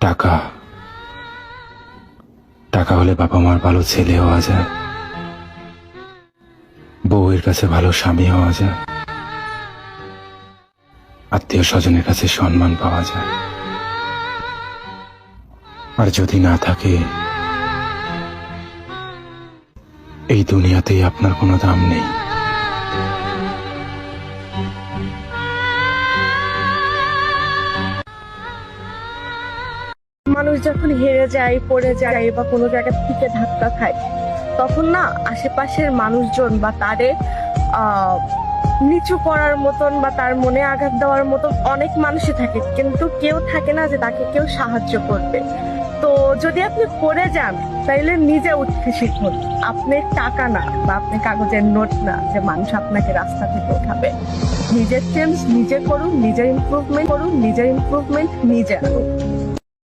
টাকা টাকা হলে বাবা মার ভালো ছেলে হওয়া যায়, বউয়ের কাছে ভালো স্বামী হওয়া যায়, আত্মীয় স্বজনের কাছে সম্মান পাওয়া যায়। আর যদি না থাকে, এই দুনিয়াতেই আপনার কোনো দাম নেই। মানুষ যখন হেরে যায়, পড়ে যায় বা কোনো জায়গা থেকে ধাক্কা খায়, তখন না আশেপাশের মানুষজন বা তারে আহ নিচু করার মতন বা তার মনে আঘাত দেওয়ার মতন অনেক মানুষই থাকে, কিন্তু কেউ থাকে না যে তাকে কেউ সাহায্য করবে। তো যদি আপনি পড়ে যান, তাইলে নিজে উঠতে শিখুন। আপনি টাকা না বা আপনি কাগজের নোট না যে মানুষ আপনাকে রাস্তা থেকে উঠাবে। নিজের চেঞ্জ নিজে করুন, নিজের ইমপ্রুভমেন্ট করুন, নিজের ইমপ্রুভমেন্ট নিজে আনুন।